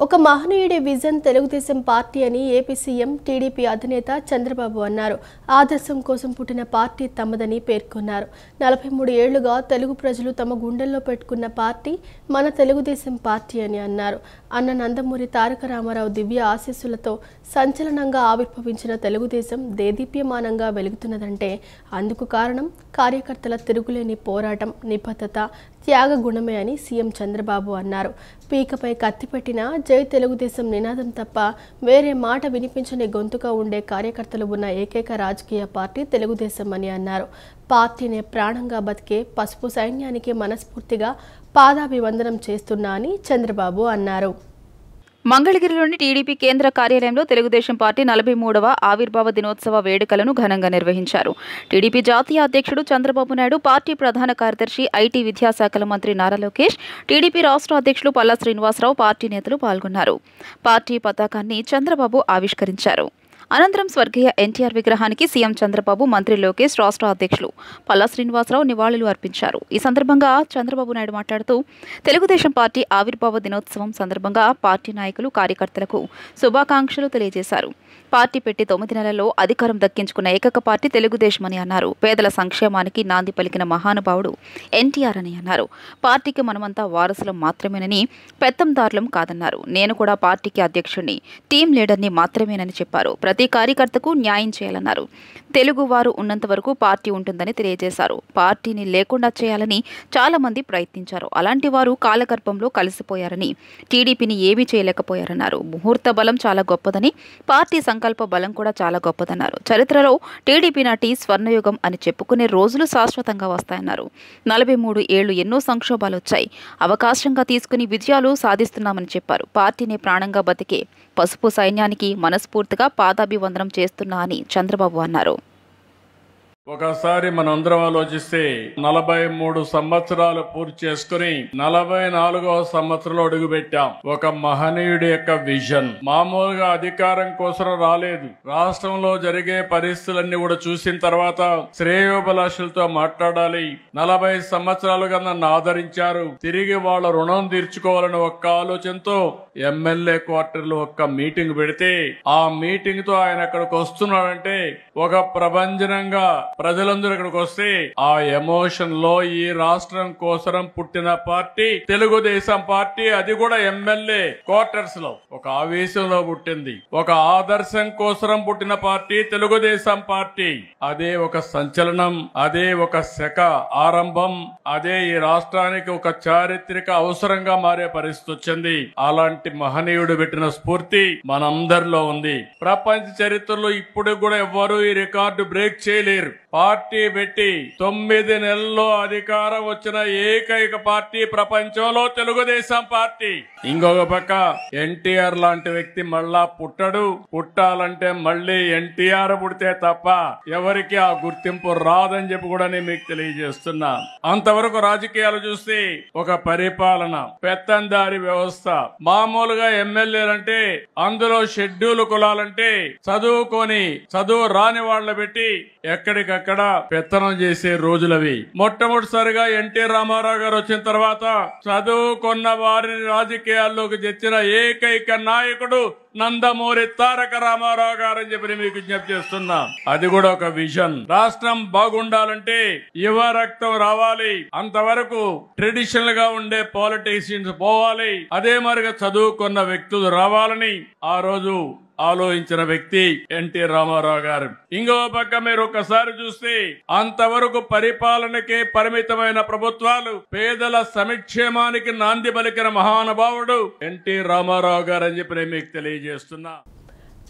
ఒక మహనీయుడి vision Telugu Desam party అని AP CM TDP అధినేత చంద్రబాబు అన్నారు. ఆదర్శం కోసం పుట్టిన పార్టీ తమదని పేర్కొన్నారు. 43 ఏళ్లుగా తెలుగు ప్రజలు తమ గుండెల్లో పెట్టుకున్న పార్టీ మన తెలుగుదేశం పార్టీ అని అన్నారు. అన్న నందమూరి తారక రామారావు దివ్య ఆశీస్సులతో సంచలనంగా ఆవిర్భవించిన తెలుగుదేశం దేదీప్యమానంగా వెలుగుతున్నదంటే అందుకు కారణం కార్యకర్తల తిరుగులేని పోరాటం, నిబద్ధత, త్యాగ గుణమే అని సీఎం చంద్రబాబు అన్నారు. పీకపై కత్తిపెట్టిన జై తెలుగుదేశం నినాదం తప్ప వేరే మాట వినిపించని గొంతుగా ఉండే కార్యకర్తలు ఉన్న ఏకైక రాజకీయ పార్టీ తెలుగుదేశం అని అన్నారు. పార్టీనే ప్రాణంగా బతికే పసుపు సైన్యానికి మనస్ఫూర్తిగా పాదాభివందనం చేస్తున్నా అని చంద్రబాబు అన్నారు. మంగళగిరిలోని టీడీపీ కేంద్ర కార్యాలయంలో తెలుగుదేశం పార్టీ 43వ ఆవిర్భావ దినోత్సవ వేడుకలను ఘనంగా నిర్వహించారు. టీడీపీ జాతీయ అధ్యక్షుడు చంద్రబాబు నాయుడు, పార్టీ ప్రధాన కార్యదర్శి ఐటీ విద్యాశాఖల మంత్రి నారా లోకేష్, టీడీపీ రాష్ట్ర అధ్యక్షులు పల్లా శ్రీనివాసరావు, పార్టీ నేతలు పాల్గొన్నారు. పార్టీ పతాకాన్ని చంద్రబాబు ఆవిష్కరించారు. అనంతరం స్వర్గీయ ఎన్టీఆర్ విగ్రహానికి సీఎం చంద్రబాబు, మంత్రి లోకేష్, రాష్ట్ర అధ్యక్షులు పల్లా శ్రీనివాసరావు నివాళులు అర్పించారు. ఈ సందర్భంగా చంద్రబాబు నాయుడు మాట్లాడుతూ తెలుగుదేశం పార్టీ ఆవిర్భావ దినోత్సవం సందర్భంగా పార్టీ నాయకులు, కార్యకర్తలకు శుభాకాంక్షలు తెలియజేశారు. పార్టీ పెట్టి 9 నెలల్లో అధికారం దక్కించుకున్న ఏకైక పార్టీ తెలుగుదేశం అని అన్నారు. పేదల సంక్షేమానికి నాంది పలికిన మహానుభావుడు ఎన్టీఆర్ అని అన్నారు. పార్టీకి మనమంతా వారసులం మాత్రమేనని, పెత్తందారులం కాదన్నారు. నేను కూడా పార్టీకి అధ్యక్షుడిని, టీం లీడర్ని మాత్రమేనని చెప్పారు. ప్రతి కార్యకర్తకు న్యాయం చేయాలన్నారు. తెలుగువారు ఉన్నంత వరకు పార్టీ ఉంటుందని తెలియజేశారు. పార్టీని లేకుండా చేయాలని చాలా మంది ప్రయత్నించారు. అలాంటి వారు కాలగర్భంలో కలిసిపోయారని, టీడీపీని ఏమీ చేయలేకపోయారన్నారు. ముహూర్త బలం చాలా గొప్పదని, పార్టీ సంకల్ప బలం కూడా చాలా గొప్పదన్నారు. చరిత్రలో టీడీపీ నాటి స్వర్ణయుగం అని చెప్పుకునే రోజులు శాశ్వతంగా వస్తాయన్నారు. 43 ఏళ్లు ఎన్నో సంక్షోభాలు వచ్చాయి. అవకాశంగా తీసుకుని విజయాలు సాధిస్తున్నామని చెప్పారు. పార్టీని ప్రాణంగా బతికే పసుపు సైన్యానికి మనస్ఫూర్తిగా పాదాభివందనం చేస్తున్నా అని చంద్రబాబు అన్నారు. ఒకసారి మనందరం ఆలోచిస్తే 43 సంవత్సరాలు పూర్తి చేసుకుని 44వ సంవత్సరంలో అడుగుపెట్టాం. ఒక మహనీయుడి యొక్క విజన్ మామూలుగా అధికారం కోసం రాలేదు. రాష్ట్రంలో జరిగే పరిస్థితులన్నీ కూడా చూసిన తర్వాత శ్రేయోభిలాషులతో మాట్లాడాలి. 40 సంవత్సరాలుగా నన్ను ఆదరించారు, తిరిగి వాళ్ళ రుణం తీర్చుకోవాలని ఒక్క ఆలోచనతో ఎమ్మెల్యే క్వార్టర్లో ఒక్క మీటింగ్ పెడితే ఆ మీటింగ్ తో ఆయన అక్కడికి వస్తున్నాడంటే ఒక ప్రభంజనంగా ప్రజలందరూ ఇక్కడికి వస్తే ఆ ఎమోషన్ లో ఈ రాష్ట్రం కోసం పుట్టిన పార్టీ తెలుగుదేశం పార్టీ, అది కూడా ఎమ్మెల్యే క్వార్టర్స్ లో ఒక ఆవేశంలో పుట్టింది. ఒక ఆదర్శం కోసం పుట్టిన పార్టీ తెలుగుదేశం పార్టీ. అదే ఒక సంచలనం, అదే ఒక శక ఆరంభం, అదే ఈ రాష్ట్రానికి ఒక చారిత్రక అవసరంగా మారే పరిస్థితి వచ్చింది. అలాంటి మహనీయుడు పెట్టిన స్ఫూర్తి మనందరిలో ఉంది. ప్రపంచ చరిత్రలో ఇప్పుడు కూడా ఎవ్వరూ ఈ రికార్డు బ్రేక్ చేయలేరు. పార్టీ పెట్టి 9 నెలల్లో అధికారం వచ్చిన ఏకైక పార్టీ ప్రపంచంలో తెలుగుదేశం పార్టీ. ఇంకొక పక్క ఎన్టీఆర్ లాంటి వ్యక్తి మళ్ళా పుట్టడు. పుట్టాలంటే మళ్ళీ ఎన్టీఆర్ పుడితే తప్ప ఎవరికి ఆ గుర్తింపు రాదని చెప్పి కూడా నేను మీకు తెలియజేస్తున్నా. అంతవరకు రాజకీయాలు చూస్తే ఒక పరిపాలన, పెత్తందారి వ్యవస్థ. మామూలుగా ఎమ్మెల్యేలంటే అందులో షెడ్యూల్ కులాలంటే చదువు రాని వాళ్ళ పెట్టి ఎక్కడికక్కడ పెత్తనం చేసే రోజులవి. మొట్టమొదటిసారిగా ఎన్టీ రామారావు గారు వచ్చిన తర్వాత చదువుకున్న వారిని రాజకీయాల్లోకి తెచ్చిన ఏకైక నాయకుడు నందమూరి తారక రామారావు గారు అని చెప్పి మీకు విజ్ఞప్తి చేస్తున్నా. అది కూడా ఒక విజన్. రాష్ట్రం బాగుండాలంటే యువ రక్తం రావాలి. అంతవరకు ట్రెడిషనల్ గా ఉండే పాలిటిషియన్స్ పోవాలి. అదే మరిగా చదువుకున్న వ్యక్తులు రావాలని ఆ రోజు ఆలోచించిన వ్యక్తి ఎన్టీ రామారావు గారు. ఇంకో పక్క మీరు ఒకసారి చూస్తే అంతవరకు పరిపాలనకే పరిమితమైన ప్రభుత్వాలు పేదల సంక్షేమానికి నాంది పలికిన మహానుభావుడు ఎన్టీ రామారావు గారు అని చెప్పి నేను మీకు తెలియజేస్తున్నా.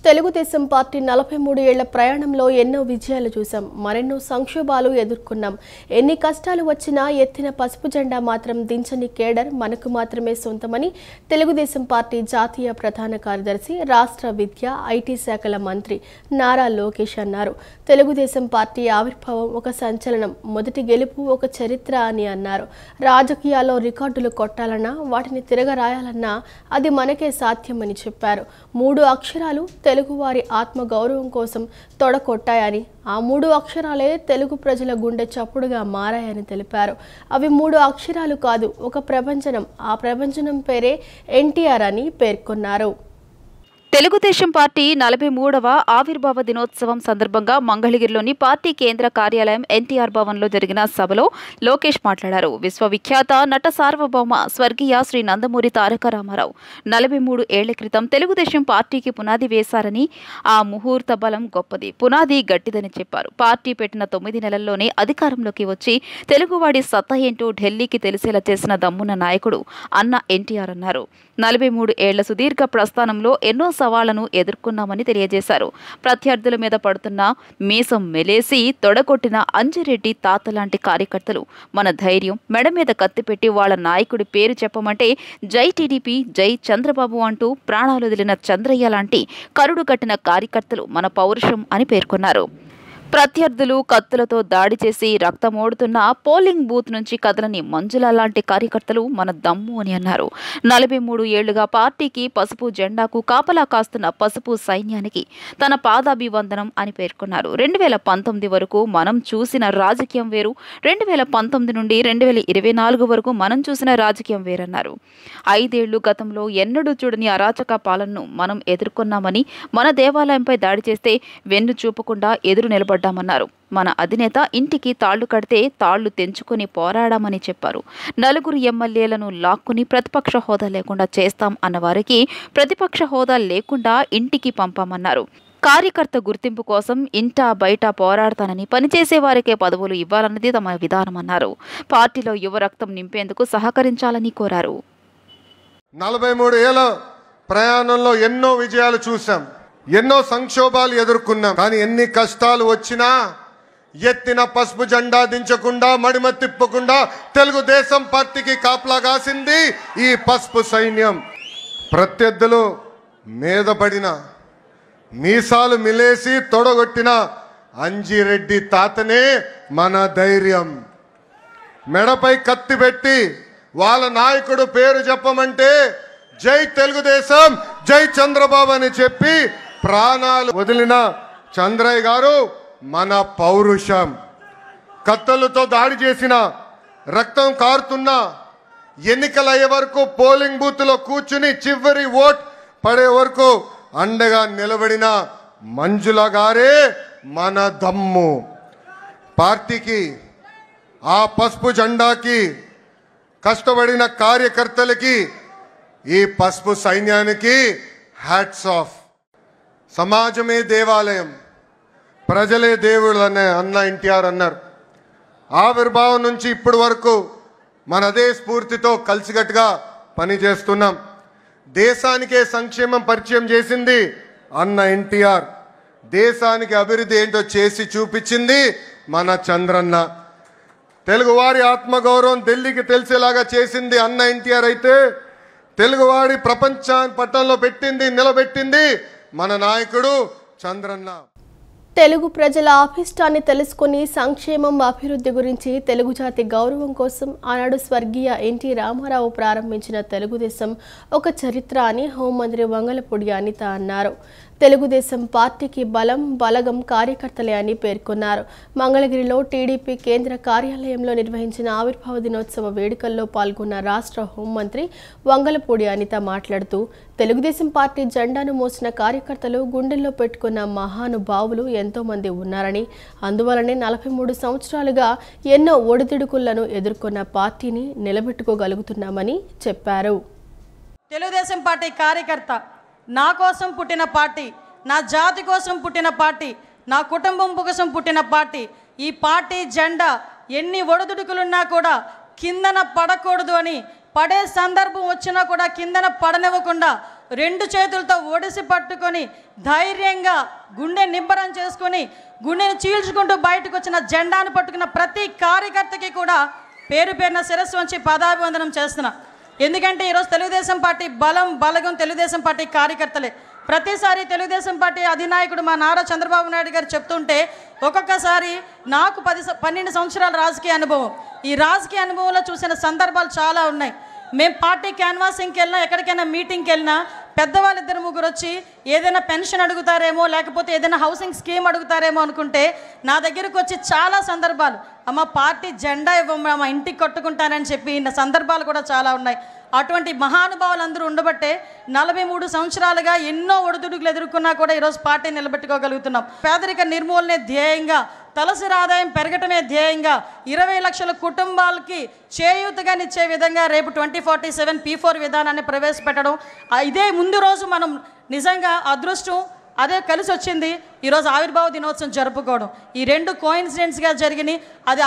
తెలుగుదేశం పార్టీ 43 ఏళ్ల ప్రయాణంలో ఎన్నో విజయాలు చూసాం, మరెన్నో సంక్షోభాలు ఎదుర్కొన్నాం. ఎన్ని కష్టాలు వచ్చినా ఎత్తిన పసుపు జెండా మాత్రం దించని కేడర్ మనకు మాత్రమే సొంతమని తెలుగుదేశం పార్టీ జాతీయ ప్రధాన కార్యదర్శి, రాష్ట్ర విద్య, ఐటీ శాఖల మంత్రి నారా లోకేష్ అన్నారు. తెలుగుదేశం పార్టీ ఆవిర్భావం ఒక సంచలనం, మొదటి గెలుపు ఒక చరిత్ర అని అన్నారు. రాజకీయాల్లో రికార్డులు కొట్టాలన్నా, వాటిని తిరగరాయాలన్నా అది మనకే సాధ్యమని చెప్పారు. 3 అక్షరాలు తెలుగువారి ఆత్మ గౌరవం కోసం తొడకొట్టాయని ఆ 3 అక్షరాలే తెలుగు ప్రజల గుండె చప్పుడుగా మారాయని తెలిపారు. అవి 3 అక్షరాలు కాదు, ఒక ప్రభంజనం. ఆ ప్రభంజనం పేరే ఎన్టీఆర్ అని పేర్కొన్నారు. తెలుగుదేశం పార్టీ 43వ ఆవిర్భావ దినోత్సవం సందర్భంగా మంగళగిరిలోని పార్టీ కేంద్ర కార్యాలయం ఎన్టీఆర్ భవన్లో జరిగిన సభలో లోకేష్ మాట్లాడారు. విశ్వవిఖ్యాత నట సార్వభౌమ స్వర్గీయ శ్రీ నందమూరి తారక రామారావు 43 ఏళ్ల క్రితం తెలుగుదేశం పార్టీకి పునాది వేశారని, ఆ ముహూర్త బలం గొప్పది, పునాది గట్టిదని చెప్పారు. పార్టీ పెట్టిన 9 నెలల్లోనే అధికారంలోకి వచ్చి తెలుగువాడి సత్తా ఏంటో ఢిల్లీకి తెలిసేలా చేసిన దమ్మున్న నాయకుడు అన్న ఎన్టీఆర్ అన్నారు. 43 ఏళ్ల సుదీర్ఘ ప్రస్థానంలో ఎన్నో సవాళ్లను ఎదుర్కొన్నామని తెలియజేశారు. ప్రత్యర్థుల మీద పడుతున్న మీసం మెలేసి తొడగొట్టిన అంజిరెడ్డి తాత లాంటి కార్యకర్తలు మన ధైర్యం, మెడ మీద కత్తిపెట్టి వాళ్ళ నాయకుడి పేరు చెప్పమంటే జై టీడీపీ, జై చంద్రబాబు అంటూ ప్రాణాలు వదిలిన చంద్రయ్య లాంటి కరుడు కట్టిన కార్యకర్తలు మన పౌరుషం అని పేర్కొన్నారు. ప్రత్యర్థులు కత్తులతో దాడి చేసి రక్తమోడుతున్న పోలింగ్ బూత్ నుంచి కదలని మంజుల లాంటి కార్యకర్తలు మన దమ్ము అని అన్నారు. 43 ఏళ్లుగా పార్టీకి పసుపు జెండాకు కాపలా కాస్తున్న పసుపు సైన్యానికి తన పాదాభివందనం అని పేర్కొన్నారు. 2019 వరకు మనం చూసిన రాజకీయం వేరు, 2019 నుండి 2024 వరకు మనం చూసిన రాజకీయం వేరన్నారు. 5 ఏళ్లు గతంలో ఎన్నడూ చూడని అరాచక పాలనను మనం ఎదుర్కొన్నామని, మన దేవాలయంపై దాడి చేస్తే వెన్ను చూపకుండా ఎదురు నిలబడ్డామన్నారు. మన అధినేత ఇంటికి తాళ్లు కడితే తాళ్లు తెంచుకొని పోరాడామని చెప్పారు. 4 ఎమ్మెల్యేలను లాక్కుని ప్రతిపక్ష హోదా లేకుండా చేస్తాం అన్నవారికి ప్రతిపక్ష హోదా లేకుండా ఇంటికి పంపామన్నారు. కార్యకర్త గుర్తింపు కోసం ఇంటా బయట పోరాడతానని, పనిచేసే వారికే పదవులు ఇవ్వాలన్నది తమ విధానమన్నారు. పార్టీలో యువ రక్తం నింపేందుకు సహకరించాలని కోరారు. 43 ఏళ్ల ప్రయాణంలో ఎన్నో విజయాలు చూసాం, ఎన్నో సంక్షోభాలు ఎదుర్కొన్నాం. కానీ ఎన్ని కష్టాలు వచ్చినా ఎత్తిన పసుపు జెండా దించకుండా, మడిమ తిప్పకుండా తెలుగుదేశం పార్టీకి కాపలా కాసింది ఈ పసుపు సైన్యం. ప్రత్యర్థులు మీద పడిన, మీసాలు మిలేసి తొడగొట్టిన అంజిరెడ్డి తాతనే మన ధైర్యం. మెడపై కత్తి పెట్టి వాళ్ళ నాయకుడు పేరు చెప్పమంటే జై తెలుగుదేశం, జై చంద్రబాబు అని చెప్పి ప్రాణాలు వదిలిన చంద్రయ్య గారు మన పౌరుషం. కత్తులతో దాడి చేసిన, రక్తం కారుతున్న, ఎన్నికలయ్యే వరకు పోలింగ్ బూత్ లో కూర్చుని చివరి ఓట్ పడే వరకు అండగా నిలబడిన మంజుల గారే మన దమ్ము. పార్టీకి, ఆ పసుపు జెండాకి కష్టపడిన కార్యకర్తలకి, ఈ పసుపు సైన్యానికి హ్యాట్స్ ఆఫ్. సమాజమే దేవాలయం, ప్రజలే దేవుడు అనే అన్న ఎన్టీఆర్ అన్నారు. ఆవిర్భావం నుంచి ఇప్పటి వరకు మన అదే స్ఫూర్తితో కలిసికట్టుగా పనిచేస్తున్నాం. దేశానికే సంక్షేమం పరిచయం చేసింది అన్న ఎన్టీఆర్. దేశానికి అభివృద్ధి ఏంటో చేసి చూపించింది మన చంద్రన్న. తెలుగువారి ఆత్మగౌరవం ఢిల్లీకి తెలిసేలాగా చేసింది అన్న ఎన్టీఆర్ అయితే, తెలుగువాడి ప్రపంచాన్ని పట్టణంలో పెట్టింది, నిలబెట్టింది మన నాయకుడు చంద్రన్న. తెలుగు ప్రజల అభిష్టాన్ని తెలుసుకుని సంక్షేమం, అభివృద్ధి గురించి తెలుగు జాతి గౌరవం కోసం ఆనాడు స్వర్గీయ ఎన్టీ రామారావు ప్రారంభించిన తెలుగుదేశం ఒక చరిత్ర అని హోంమంత్రి వంగలపూడి అనిత అన్నారు. తెలుగుదేశం పార్టీకి బలం, బలగం కార్యకర్తలే అని పేర్కొన్నారు. మంగళగిరిలో టీడీపీ కేంద్ర కార్యాలయంలో నిర్వహించిన ఆవిర్భావ దినోత్సవ వేడుకల్లో పాల్గొన్న రాష్ట్ర హోంమంత్రి వంగలపూడి అనిత మాట్లాడుతూ, తెలుగుదేశం పార్టీ జెండాను మోసిన కార్యకర్తలు, గుండెల్లో పెట్టుకున్న మహానుభావులు ఎంతో మంది ఉన్నారని, అందువలనే 43 సంవత్సరాలుగా ఎన్నో ఒడిదుడుకులను ఎదుర్కొన్న పార్టీని నిలబెట్టుకోగలుగుతున్నామని చెప్పారు. తెలుగుదేశం పార్టీ కార్యకర్త, నా కోసం పుట్టిన పార్టీ, నా జాతి కోసం పుట్టిన పార్టీ, నా కుటుంబం కోసం పుట్టిన పార్టీ. ఈ పార్టీ జెండా ఎన్ని ఒడిదుడుకులున్నా కూడా కిందన పడకూడదు అని, పడే సందర్భం వచ్చినా కూడా కిందన పడనివ్వకుండా 2 చేతులతో ఒడిసి పట్టుకొని ధైర్యంగా గుండె నిబ్బరం చేసుకొని గుండెని చీల్చుకుంటూ బయటకు వచ్చిన జెండాను పట్టుకున్న ప్రతి కార్యకర్తకి కూడా పేరు పేరున శిరస్సు వంచి పాదాభివందనం చేస్తున్నా. ఎందుకంటే ఈరోజు తెలుగుదేశం పార్టీ బలం, బలగం తెలుగుదేశం పార్టీ కార్యకర్తలే. ప్రతిసారి తెలుగుదేశం పార్టీ అధినాయకుడు మా నారా చంద్రబాబు నాయుడు గారు చెప్తుంటే ఒక్కొక్కసారి నాకు 12 సంవత్సరాల రాజకీయ అనుభవం, ఈ రాజకీయ అనుభవంలో చూసిన సందర్భాలు చాలా ఉన్నాయి. మేము పార్టీ క్యాన్వాసింగ్కి వెళ్ళినా, ఎక్కడికైనా మీటింగ్కి వెళ్ళినా పెద్దవాళ్ళిద్దరు ముగ్గురు వచ్చి ఏదైనా పెన్షన్ అడుగుతారేమో, లేకపోతే ఏదైనా హౌసింగ్ స్కీమ్ అడుగుతారేమో అనుకుంటే నా దగ్గరకు వచ్చి చాలా సందర్భాలు, అమ్మ పార్టీ జెండా ఇవ్వమ్మా, మా ఇంటికి కట్టుకుంటానని చెప్పి సందర్భాలు కూడా చాలా ఉన్నాయి. అటువంటి మహానుభావులు అందరూ ఉండబట్టే 43 సంవత్సరాలుగా ఎన్నో ఒడిదుడుకులు ఎదుర్కొన్నా కూడా ఈరోజు పార్టీ నిలబెట్టుకోగలుగుతున్నాం. పేదరిక నిర్మూలనే ధ్యేయంగా, తలసరి ఆదాయం పెరగటమే ధ్యేయంగా 20 లక్షల కుటుంబాలకి చేయూతగానిచ్చే విధంగా రేపు 2047 P4 విధానాన్ని ప్రవేశపెట్టడం, ఇదే ముందు రోజు మనం నిజంగా అదృష్టం అదే కలిసి వచ్చింది. ఈరోజు ఆవిర్భావ దినోత్సవం జరుపుకోవడం, ఈ రెండు కోయిన్సిడెంట్స్గా జరిగినాయి. అది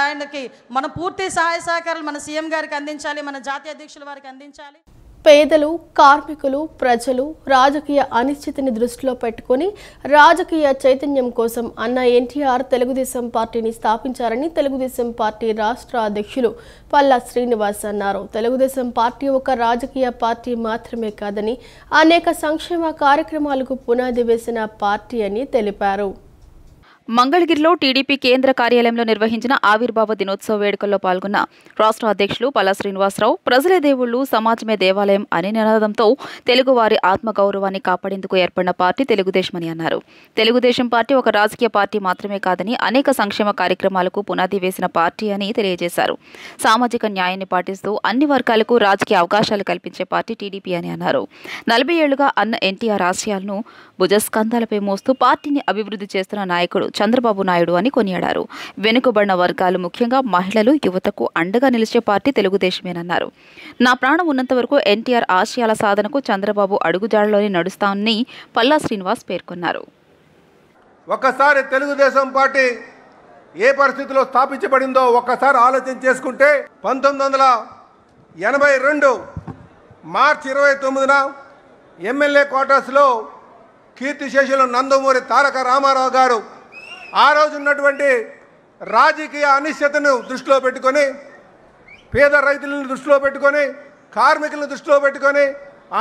ఆయనకి మనం పూర్తి సహాయ సహకారాలు మన సీఎం గారికి అందించాలి, మన జాతీయ అధ్యక్షుల వారికి అందించాలి. పేదలు, కార్మికులు, ప్రజలు రాజకీయ అనిశ్చితిని దృష్టిలో పెట్టుకుని రాజకీయ చైతన్యం కోసం అన్న ఎన్టీఆర్ తెలుగుదేశం పార్టీని స్థాపించారని తెలుగుదేశం పార్టీ రాష్ట్ర అధ్యక్షులు పల్లా శ్రీనివాస్ అన్నారు. తెలుగుదేశం పార్టీ ఒక రాజకీయ పార్టీ మాత్రమే కాదని అనేక సంక్షేమ కార్యక్రమాలకు పునాది వేసిన పార్టీ అని తెలిపారు. మంగళగిరిలో టీడీపీ కేంద్ర కార్యాలయంలో నిర్వహించిన ఆవిర్భావ దినోత్సవ వేడుకల్లో పాల్గొన్న రాష్ట్ర అధ్యక్షులు పల్లా శ్రీనివాసరావు ప్రజలే దేవుళ్లు, సమాజమే దేవాలయం అనే నినాదంతో తెలుగువారి ఆత్మగౌరవాన్ని కాపాడేందుకు ఏర్పడిన పార్టీ తెలుగుదేశమని అన్నారు. తెలుగుదేశం పార్టీ ఒక రాజకీయ పార్టీ మాత్రమే కాదని అనేక సంక్షేమ కార్యక్రమాలకు పునాది వేసిన పార్టీ అని తెలియజేశారు. సామాజిక న్యాయాన్ని పాటిస్తూ అన్ని వర్గాలకు రాజకీయ అవకాశాలు కల్పించే పార్టీ టీడీపీ అని అన్నారు. 40 ఏళ్లుగా అన్న ఎన్టీఆర్ ఆశయాలను భుజస్కంధాలపై మోస్తూ పార్టీని అభివృద్ధి చేస్తున్న నాయకుడు చంద్రబాబు నాయుడు అని కొనియాడారు. వెనుకబడిన వర్గాలు, ముఖ్యంగా మహిళలు, యువతకు అండగా నిలిచే పార్టీ తెలుగుదేశమేనన్నారు. నా ప్రాణం ఉన్నంత వరకు ఎన్టీఆర్ ఆశయాల సాధనకు చంద్రబాబు అడుగుజాడలోనే నడుస్తామని పల్లా శ్రీనివాస్ పేర్కొన్నారు. ఒక్కసారి తెలుగుదేశం పార్టీ ఏ పరిస్థితిలో స్థాపించబడిందో ఒక్కసారి ఆలోచన చేసుకుంటే 1982 మార్చి 29న ఎమ్మెల్యే క్వార్టర్స్లో కీర్తిశేషులు నందమూరి తారక రామారావు గారు ఆ రోజు ఉన్నటువంటి రాజకీయ అనిశ్చితను దృష్టిలో పెట్టుకొని, పేద రైతులను దృష్టిలో పెట్టుకొని, కార్మికులను దృష్టిలో పెట్టుకొని,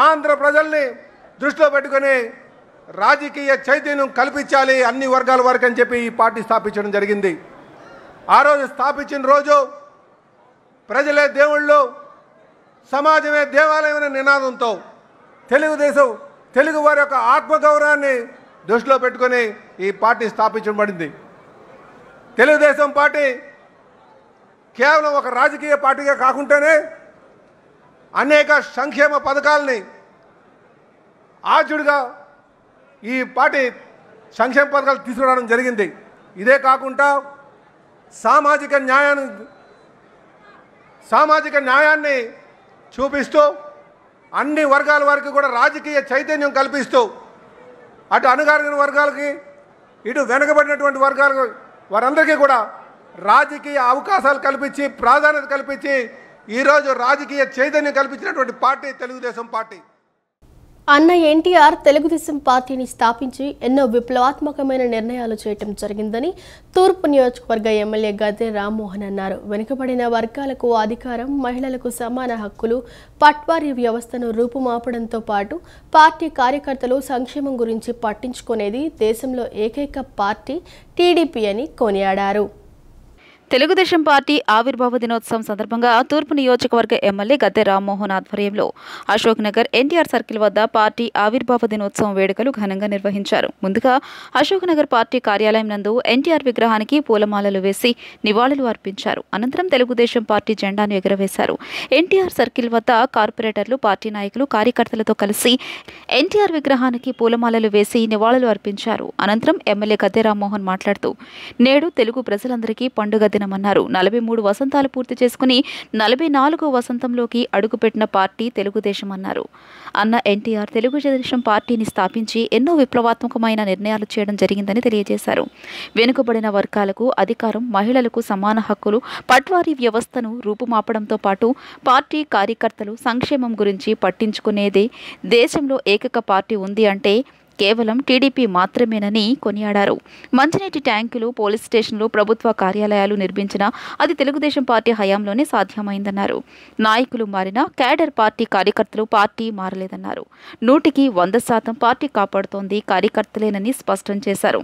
ఆంధ్ర ప్రజల్ని దృష్టిలో పెట్టుకొని రాజకీయ చైతన్యం కల్పించాలి అన్ని వర్గాల వరకు అని చెప్పి ఈ పార్టీ స్థాపించడం జరిగింది. ఆ రోజు స్థాపించిన రోజు ప్రజలే దేవుళ్ళు, సమాజమే దేవాలయం అనే నినాదంతో తెలుగు వారి యొక్క ఆత్మగౌరవాన్ని దృష్టిలో పెట్టుకొని ఈ పార్టీ స్థాపించబడింది. తెలుగుదేశం పార్టీ కేవలం ఒక రాజకీయ పార్టీగా కాకుండానే అనేక సంక్షేమ పథకాలని ఆద్యుడిగా ఈ పార్టీ సంక్షేమ పథకాలు తీసుకురావడం జరిగింది. ఇదే కాకుండా సామాజిక న్యాయాన్ని చూపిస్తూ అన్ని వర్గాల వారికి కూడా రాజకీయ చైతన్యం కల్పిస్తూ అటు అణగారిన వర్గాలకి, ఇటు వెనుకబడినటువంటి వర్గాలకు వారందరికీ కూడా రాజకీయ అవకాశాలు కల్పించి, ప్రాధాన్యత కల్పించి ఈరోజు రాజకీయ చైతన్యం కల్పించినటువంటి పార్టీ తెలుగుదేశం పార్టీ. అన్న ఎన్టీఆర్ తెలుగుదేశం పార్టీని స్థాపించి ఎన్నో విప్లవాత్మకమైన నిర్ణయాలు చేయటం జరిగిందని తూర్పు నియోజకవర్గ ఎమ్మెల్యే గద్దె రామ్మోహన్ అన్నారు. వెనుకబడిన వర్గాలకు అధికారం, మహిళలకు సమాన హక్కులు, పట్వారీ వ్యవస్థను రూపుమాపడంతో పాటు పార్టీ కార్యకర్తలు సంక్షేమం గురించి పట్టించుకునేది దేశంలో ఏకైక పార్టీ టీడీపీ అని కొనియాడారు. తెలుగుదేశం పార్టీ ఆవిర్భావ దినోత్సవం సందర్భంగా తూర్పు నియోజకవర్గ ఎమ్మెల్యే గద్దె రామ్మోహన్ ఆధ్వర్యంలో అశోక్ నగర్ ఎన్టీఆర్ సర్కిల్ వద్ద పార్టీ ఆవిర్భావ దినోత్సవం వేడుకలు ఘనంగా నిర్వహించారు. ముందుగా అశోక్ నగర్ పార్టీ కార్యాలయం నందు ఎన్టీఆర్ విగ్రహానికి పూలమాలలు వేసి నివాళులు అర్పించారు. అనంతరం తెలుగుదేశం పార్టీ జెండాను ఎగురవేశారు. ఎన్టీఆర్ సర్కిల్ వద్ద కార్పొరేటర్లు, పార్టీ నాయకులు, కార్యకర్తలతో కలిసి ఎన్టీఆర్ విగ్రహానికి పూలమాలలు వేసి నివాళులు అర్పించారు. అనంతరం ఎమ్మెల్యే గద్దె రామ్మోహన్ మాట్లాడుతూ నేడు తెలుగు ప్రజలందరికీ పండుగ దినమన్నారు. 43 వసంతాలు పూర్తి చేసుకుని 44వ వసంతంలోకి అడుగుపెట్టిన పార్టీ తెలుగుదేశం అన్నారు. అన్న ఎన్టీఆర్ తెలుగుదేశం పార్టీని స్థాపించి ఎన్నో విప్లవాత్మకమైన నిర్ణయాలు చేయడం జరిగిందని తెలియజేశారు. వెనుకబడిన వర్గాలకు అధికారం, మహిళలకు సమాన హక్కులు, పట్వారీ వ్యవస్థను రూపుమాపడంతో పాటు పార్టీ కార్యకర్తలు సంక్షేమం గురించి పట్టించుకునేదే దేశంలో ఏకైక పార్టీ ఉంది అంటే కేవలం టీడీపీ మాత్రమేనని కొనియాడారు. మంచినీటి ట్యాంకులు, పోలీస్ స్టేషన్లు, ప్రభుత్వ కార్యాలయాలు నిర్మించినా అది తెలుగుదేశం పార్టీ హయాంలోనే సాధ్యమైందన్నారు. నాయకులు మారినా క్యాడర్ పార్టీ, కార్యకర్తలు పార్టీ మారలేదన్నారు. 100కి 100% పార్టీ కాపాడుతోంది కార్యకర్తలేనని స్పష్టం చేశారు.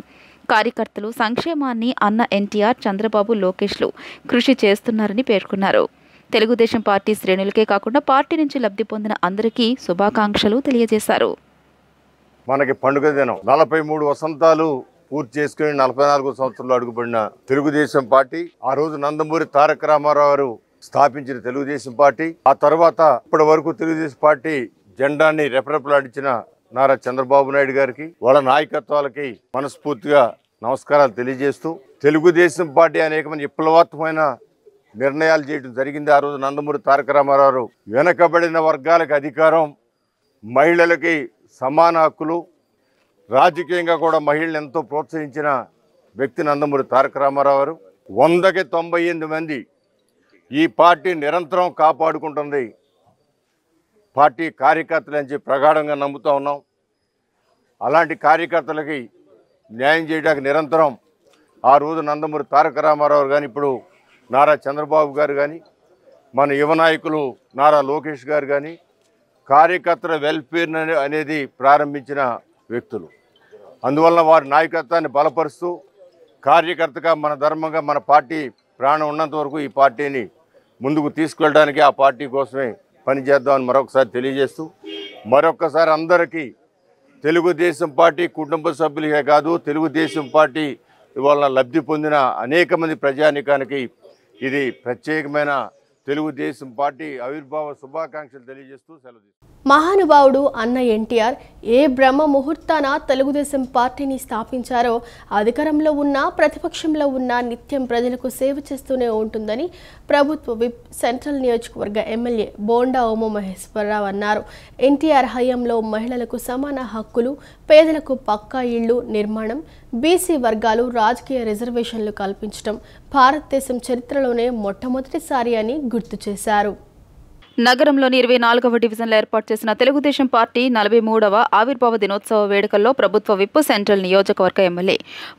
కార్యకర్తలు సంక్షేమాన్ని అన్న ఎన్టీఆర్, చంద్రబాబు, లోకేష్లు కృషి చేస్తున్నారని పేర్కొన్నారు. తెలుగుదేశం పార్టీ శ్రేణులకే కాకుండా పార్టీ నుంచి లబ్ధి పొందిన అందరికీ శుభాకాంక్షలు తెలియజేశారు. మనకి పండుగ దినం 43 వసంతాలు పూర్తి చేసుకుని 44 సంవత్సరాలు అడుగుపడిన తెలుగుదేశం పార్టీ, ఆ రోజు నందమూరి తారక రామారావు గారు స్థాపించిన తెలుగుదేశం పార్టీ, ఆ తర్వాత ఇప్పటి వరకు తెలుగుదేశం పార్టీ జెండాన్ని రెపరెపలాడించిన నారా చంద్రబాబు నాయుడు గారికి, వాళ్ళ నాయకత్వాలకి మనస్ఫూర్తిగా నమస్కారాలు తెలియజేస్తూ, తెలుగుదేశం పార్టీ అనేకమైన విప్లవాత్మకమైన నిర్ణయాలు చేయడం జరిగింది. ఆ రోజు నందమూరి తారక రామారావు వెనకబడిన వర్గాలకు అధికారం, మహిళలకి సమాన హక్కులు, రాజకీయంగా కూడా మహిళలు ఎంతో ప్రోత్సహించిన వ్యక్తి నందమూరి తారక రామారావు గారు. 100కి 98 మంది ఈ పార్టీ నిరంతరం కాపాడుకుంటుంది పార్టీ కార్యకర్తలు అని చెప్పి ప్రగాఢంగా నమ్ముతూ ఉన్నాం. అలాంటి కార్యకర్తలకి న్యాయం చేయడానికి నిరంతరం ఆ రోజు నందమూరి తారక రామారావు కానీ, ఇప్పుడు నారా చంద్రబాబు గారు కానీ, మన యువ నాయకులు నారా లోకేష్ గారు కానీ కార్యకర్తల వెల్ఫేర్ అనేది ప్రారంభించిన వ్యక్తులు. అందువల్ల వారి నాయకత్వాన్ని బలపరుస్తూ కార్యకర్తగా మన ధర్మంగా మన పార్టీ ప్రాణం ఉన్నంత వరకు ఈ పార్టీని ముందుకు తీసుకెళ్ళడానికి, ఆ పార్టీ కోసమే పనిచేద్దామని మరొకసారి తెలియజేస్తూ, మరొకసారి అందరికీ తెలుగుదేశం పార్టీ కుటుంబ సభ్యులకే కాదు, తెలుగుదేశం పార్టీ వల్ల లబ్ధి పొందిన అనేక మంది ప్రజానీకానికి ఇది ప్రత్యేకమైన తెలుగుదేశం పార్టీ ఆవిర్భావ శుభాకాంక్షలు తెలియజేస్తూ సెలవు. మహానుభావుడు అన్న ఎన్టీఆర్ ఏ బ్రహ్మ ముహూర్తాన తెలుగుదేశం పార్టీని స్థాపించారో అధికారంలో ఉన్నా ప్రతిపక్షంలో ఉన్నా నిత్యం ప్రజలకు సేవ చేస్తూనే ఉంటుందని ప్రభుత్వ విప్ సెంట్రల్ నియోజకవర్గ ఎమ్మెల్యే బోండా ఉమామహేశ్వరరావు అన్నారు. ఎన్టీఆర్ హయాంలో మహిళలకు సమాన హక్కులు, పేదలకు పక్కా ఇళ్లు నిర్మాణం, బీసీ వర్గాలు రాజకీయ రిజర్వేషన్లు కల్పించడం భారతదేశం చరిత్రలోనే మొట్టమొదటిసారి అని గుర్తు చేశారు. నగరంలోని 24వ డివిజన్లో ఏర్పాటు చేసిన తెలుగుదేశం పార్టీ 43వ ఆవిర్భావ దినోత్సవ వేడుకల్లో ప్రభుత్వ విప్ సెంట్రల్ నియోజకవర్గ ఎమ్మెల్యే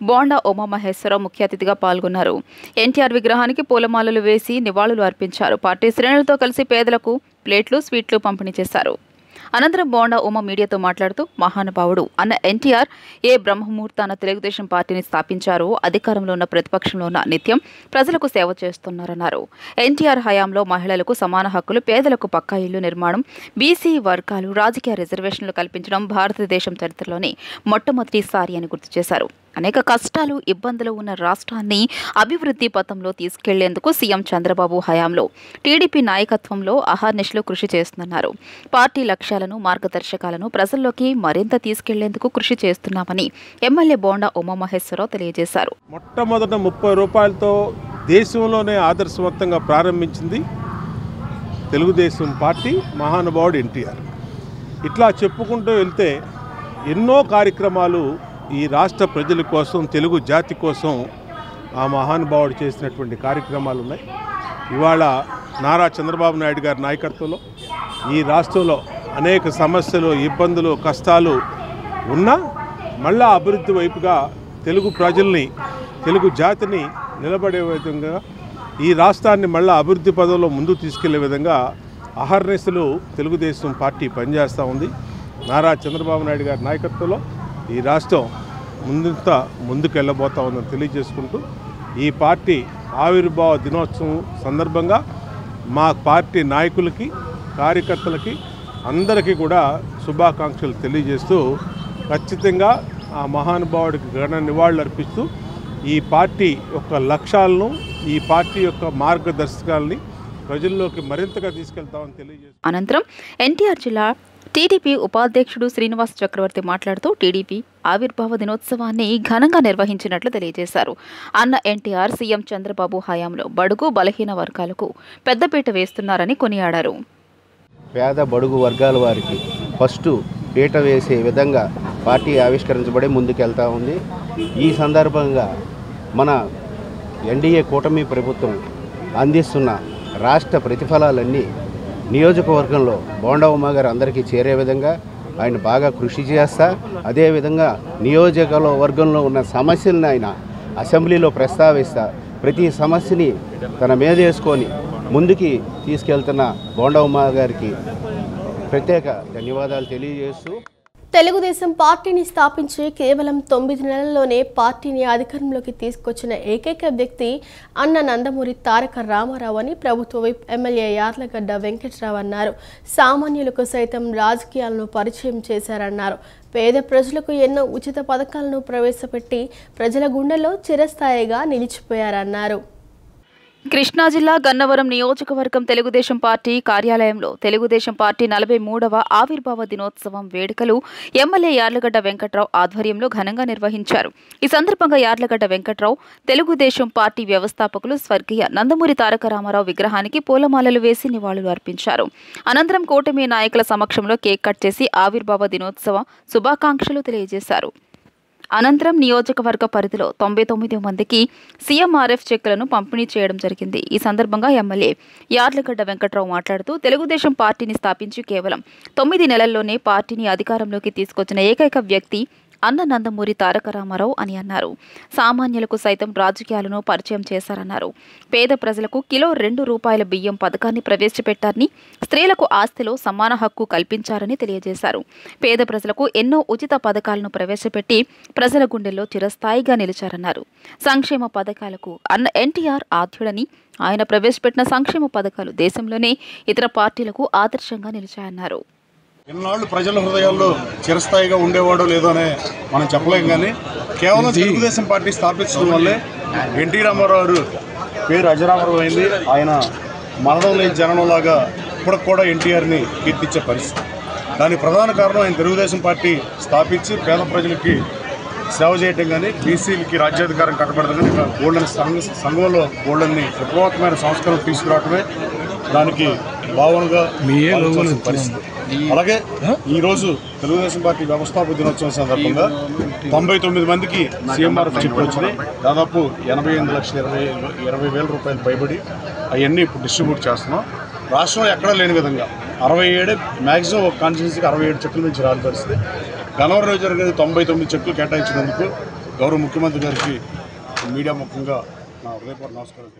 బోండా ఉమామహేశ్వరరావు ముఖ్య అతిథిగా పాల్గొన్నారు. ఎన్టీఆర్ విగ్రహానికి పూలమాలలు వేసి నివాళులు అర్పించారు. పార్టీ శ్రేణులతో కలిసి పేదలకు ప్లేట్లు, స్వీట్లు పంపిణీ చేశారు. అనంతరం బోండా ఉమ మీడియాతో మాట్లాడుతూ, మహానుభావుడు అన్న ఎన్టీఆర్ ఏ బ్రహ్మముహూర్తాన తెలుగుదేశం పార్టీని స్థాపించారో అధికారంలో ఉన్న ప్రతిపక్షంలో ఉన్న నిత్యం ప్రజలకు సేవ చేస్తున్నారన్నారు. ఎన్టీఆర్ హయాంలో మహిళలకు సమాన హక్కులు, పేదలకు పక్కా ఇళ్లు నిర్మాణం, బీసీ వర్గాలు రాజకీయ రిజర్వేషన్లు కల్పించడం భారతదేశం చరిత్రలోనే మొట్టమొదటిసారి అని గుర్తు చేశారు. అనేక కష్టాలు, ఇబ్బందులు ఉన్న రాష్ట్రాన్ని అభివృద్ధి పథంలో తీసుకెళ్లేందుకు సీఎం చంద్రబాబు హయాంలో టీడీపీ నాయకత్వంలో అహర్నిశలు కృషి చేస్తున్నారు. పార్టీ లక్ష్యాలను, మార్గదర్శకాలను ప్రజల్లోకి మరింత తీసుకెళ్లేందుకు కృషి చేస్తున్నామని ఎమ్మెల్యే బోండా ఉమామహేశ్వరరావు తెలియజేశారు. మొట్టమొదట 30 రూపాయలతో దేశంలోనే ఆదర్శవంతంగా ప్రారంభించింది తెలుగుదేశం పార్టీ, మహానుభావుడు ఎన్టీఆర్. ఇట్లా చెప్పుకుంటూ వెళ్తే ఎన్నో కార్యక్రమాలు ఈ రాష్ట్ర ప్రజల కోసం, తెలుగు జాతి కోసం ఆ మహానుభావుడు చేసినటువంటి కార్యక్రమాలు ఉన్నాయి. ఇవాళ నారా చంద్రబాబు నాయుడు గారి నాయకత్వంలో ఈ రాష్ట్రంలో అనేక సమస్యలు, ఇబ్బందులు, కష్టాలు ఉన్నా మళ్ళా అభివృద్ధి వైపుగా తెలుగు ప్రజల్ని, తెలుగు జాతిని నిలబడే విధంగా ఈ రాష్ట్రాన్ని మళ్ళా అభివృద్ధి పదంలో ముందుకు తీసుకెళ్లే విధంగా అహర్నిశలు తెలుగుదేశం పార్టీ పనిచేస్తూ ఉంది. నారా చంద్రబాబు నాయుడు గారి నాయకత్వంలో ఈ రాష్ట్రం ముందుకు వెళ్ళబోతా ఉందని తెలియజేసుకుంటూ, ఈ పార్టీ ఆవిర్భావ దినోత్సవం సందర్భంగా మా పార్టీ నాయకులకి, కార్యకర్తలకి అందరికీ కూడా శుభాకాంక్షలు తెలియజేస్తూ, ఖచ్చితంగా ఆ మహానుభావుడికి ఘన నివాళులు అర్పిస్తూ ఈ పార్టీ యొక్క లక్ష్యాలను, ఈ పార్టీ యొక్క మార్గదర్శకాలని ప్రజల్లోకి మరింతగా తీసుకెళ్తామని తెలియజేస్తారు. అనంతరం ఎన్టీఆర్ జిల్లా టీడీపీ ఉపాధ్యక్షుడు శ్రీనివాస్ చక్రవర్తి మాట్లాడుతూ, టీడీపీ ఆవిర్భావ దినోత్సవాన్ని ఘనంగా నిర్వహించినట్లు తెలియజేశారు. అన్న ఎన్టీఆర్ సీఎం చంద్రబాబు హయాంలో బడుగు బలహీన వర్గాలకు పెద్దపీట వేస్తున్నారని కొనియాడారు. పేద బడుగు వర్గాల వారికి ఫస్ట్ పీట వేసే విధంగా పార్టీ ఆవిష్కరించబడి ముందుకెళ్తా ఉంది. ఈ సందర్భంగా మన ఎన్డీఏ కూటమి ప్రభుత్వం అందిస్తున్న రాష్ట్ర ప్రతిఫలాలన్నీ నియోజకవర్గంలో బోండా ఉమా గారు అందరికీ చేరే విధంగా ఆయన బాగా కృషి చేస్తా, అదేవిధంగా నియోజకవర్గంలో ఉన్న సమస్యలను ఆయన అసెంబ్లీలో ప్రస్తావిస్తా, ప్రతి సమస్యని తన మీద వేసుకొని ముందుకి తీసుకెళ్తున్న బోండా ఉమా గారికి ప్రత్యేక ధన్యవాదాలు తెలియజేస్తూ, తెలుగుదేశం పార్టీని స్థాపించి కేవలం 9 నెలల్లోనే పార్టీని అధికారంలోకి తీసుకొచ్చిన ఏకైక వ్యక్తి అన్న నందమూరి తారక రామారావు అని ప్రభుత్వ విప్ ఎమ్మెల్యే యార్లగడ్డ వెంకట్రావు అన్నారు. సామాన్యులకు సైతం రాజకీయాలను పరిచయం చేశారన్నారు. పేద ప్రజలకు ఎన్నో ఉచిత పథకాలను ప్రవేశపెట్టి ప్రజల గుండెల్లో చిరస్థాయిగా నిలిచిపోయారన్నారు. కృష్ణా జిల్లా గన్నవరం నియోజకవర్గం తెలుగుదేశం పార్టీ కార్యాలయంలో తెలుగుదేశం పార్టీ 43వ ఆవిర్భావ దినోత్సవం వేడుకలు ఎమ్మెల్యే యార్లగడ్డ వెంకట్రావు ఆధ్వర్యంలో ఘనంగా నిర్వహించారు. ఈ సందర్భంగా యార్లగడ్డ వెంకట్రావు తెలుగుదేశం పార్టీ వ్యవస్థాపకులు స్వర్గీయ నందమూరి తారక రామారావు విగ్రహానికి పూలమాలలు వేసి నివాళులు అర్పించారు. అనంతరం కూటమి నాయకుల సమక్షంలో కేక్ కట్ చేసి ఆవిర్భావ దినోత్సవ శుభాకాంక్షలు తెలియజేశారు. అనంతరం నియోజకవర్గ పరిధిలో 99 మందికి సీఎంఆర్ఎఫ్ చెక్కులను పంపిణీ చేయడం జరిగింది. ఈ సందర్భంగా ఎమ్మెల్యే యార్లగడ్డ వెంకట్రావు మాట్లాడుతూ తెలుగుదేశం పార్టీని స్థాపించి కేవలం 9 నెలల్లోనే పార్టీని అధికారంలోకి తీసుకొచ్చిన ఏకైక వ్యక్తి అన్న నందమూరి తారక రామారావు అని అన్నారు. సామాన్యులకు సైతం రాజకీయాలను పరిచయం చేశారన్నారు. పేద ప్రజలకు కిలో ₹2 బియ్యం పథకాన్ని ప్రవేశపెట్టారని, స్త్రీలకు ఆస్తిలో సమాన హక్కు కల్పించారని తెలియజేశారు. పేద ప్రజలకు ఎన్నో ఉచిత పథకాలను ప్రవేశపెట్టి ప్రజల గుండెల్లో చిరస్థాయిగా నిలిచారన్నారు. సంక్షేమ పథకాలకు అన్న ఎన్టీఆర్ ఆద్యుడని, ఆయన ప్రవేశపెట్టిన సంక్షేమ పథకాలు దేశంలోనే ఇతర పార్టీలకు ఆదర్శంగా నిలిచాయన్నారు. ఇన్నాళ్ళు ప్రజల హృదయాల్లో చిరస్థాయిగా ఉండేవాడో లేదోనే మనం చెప్పలేం, కానీ కేవలం తెలుగుదేశం పార్టీ స్థాపించడం వల్లే ఎన్టీ రామారావు పేరు అజరామరం అయింది. ఆయన మరణం లేని జననంలాగా ఇప్పటికి కూడా ఎన్టీఆర్ని కీర్తించే పరిస్థితి. దానికి ప్రధాన కారణం ఆయన తెలుగుదేశం పార్టీ స్థాపించి పేద ప్రజలకి సేవ చేయటం, కానీ బీసీలకి రాజ్యాధికారం కట్టబడదు, కానీ ఇక గోల్డెన్ సంఘంలో గోల్డెన్ని విప్లవాత్మకమైన సంస్కరణ తీసుకురావటమే దానికి భావనగా పరిస్థితి. అలాగే ఈరోజు తెలుగుదేశం పార్టీ వ్యవస్థాపక దినోత్సవం సందర్భంగా 99 మందికి సీఎంఆర్ఎఫ్ చెక్కులు వచ్చినాయి. దాదాపు 88,20,000 పైబడి అవన్నీ ఇప్పుడు డిస్ట్రిబ్యూట్ చేస్తున్నాం. రాష్ట్రంలో ఎక్కడా లేని విధంగా 67 మ్యాక్సిమం ఒక కాన్స్టిట్యున్సీకి 67 చెక్కుల నుంచి రాని పరిస్థితి. గన్నవరం నియోజకవర్గానికి 99 చెక్కులు కేటాయించినందుకు గౌరవ ముఖ్యమంత్రి గారికి మీడియా ముఖంగా నా హృదయపూర్వక నమస్కారం.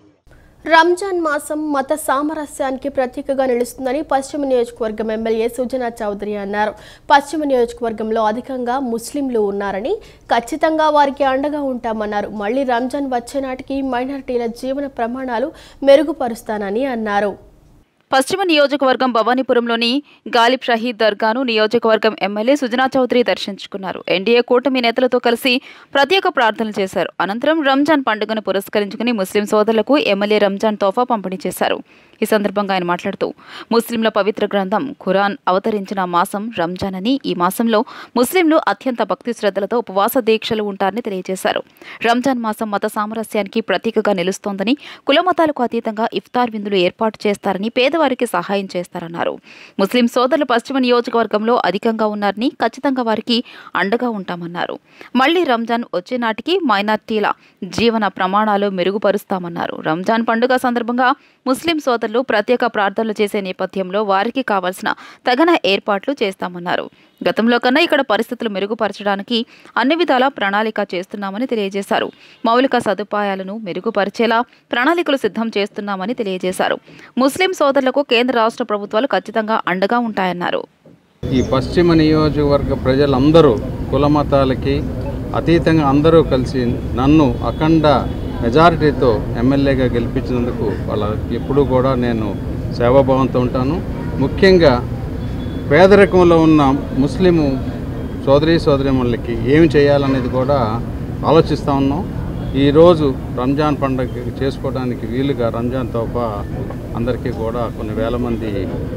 రంజాన్ మాసం మత సామరస్యానికి ప్రతీకగా నిలుస్తుందని పశ్చిమ నియోజకవర్గం ఎమ్మెల్యే సుజనా చౌదరి అన్నారు. పశ్చిమ నియోజకవర్గంలో అధికంగా ముస్లింలు ఉన్నారని, ఖచ్చితంగా వారికి అండగా ఉంటామన్నారు. మళ్లీ రంజాన్ వచ్చే నాటికి మైనారిటీల జీవన ప్రమాణాలు మెరుగుపరుస్తానని అన్నారు. పశ్చిమ నియోజకవర్గం భవానీపురంలోని గాలిబ్ షహీద్ దర్గాను నియోజకవర్గం ఎమ్మెల్యే సుజనా చౌదరి దర్శించుకున్నారు. ఎన్డీఏ కూటమి నేతలతో కలిసి ప్రత్యేక ప్రార్థనలు చేశారు. అనంతరం రంజాన్ పండుగను పురస్కరించుకుని ముస్లిం సోదరులకు ఎమ్మెల్యే రంజాన్ తోఫా పంపిణీ చేశారు. ఈ సందర్భంగా ఆయన మాట్లాడుతూ ముస్లింల పవిత్ర గ్రంథం ఖురాన్ అవతరించిన మాసం రంజాన్ అని, ఈ మాసంలో ముస్లింలు అత్యంత భక్తి శ్రద్ధలతో ఉపవాస దీక్షలు ఉంటారని తెలియజేశారు. రంజాన్ మాసం మత సామరస్యానికి ప్రతీకగా నిలుస్తోందని, కులమతాలకు అతీతంగా ఇఫ్తార్ విందులు ఏర్పాటు చేస్తారని, పేదవారికి సహాయం చేస్తారన్నారు. ముస్లిం సోదరులు పశ్చిమ నియోజకవర్గంలో అధికంగా ఉన్నారని, ఖచ్చితంగా వారికి అండగా ఉంటామన్నారు. మళ్లీ రంజాన్ వచ్చే నాటికి మైనార్టీల జీవన ప్రమాణాలు మెరుగుపరుస్తామన్నారు. రంజాన్ పండుగ సందర్భంగా ముస్లిం సోదరులు ప్రత్యేక ప్రార్థనలు చేసే నేపథ్యంలో వారికి కావాల్సిన తగిన ఏర్పాట్లు చేస్తామన్నారు. గతంలో కన్నా ఇక్కడ పరిస్థితులు మెరుగుపరచడానికి అన్ని విధాలా ప్రణాళిక చేస్తున్నామని తెలియజేశారు. మౌలిక సదుపాయాలను మెరుగుపరిచేలా ప్రణాళికలు సిద్ధం చేస్తున్నామని తెలియజేశారు. ముస్లిం సోదరులకు కేంద్ర రాష్ట్ర ప్రభుత్వాలు ఖచ్చితంగా అండగా ఉంటాయన్నారు. ఈ పశ్చిమ నియోజకవర్గ ప్రజలందరూ కులమతాలకి అతీతంగా అందరూ కలిసి నన్ను అఖండ మెజారిటీతో ఎమ్మెల్యేగా గెలిపించినందుకు వాళ్ళ ఎప్పుడూ కూడా నేను సేవాభావంతో ఉంటాను. ముఖ్యంగా పేదరికంలో ఉన్న ముస్లిము సోదరీమణులకి ఏమి చేయాలనేది కూడా ఆలోచిస్తూ ఉన్నాం. ఈరోజు రంజాన్ పండుగ చేసుకోవడానికి వీలుగా రంజాన్ తోఫా అందరికీ కూడా కొన్ని వేల మంది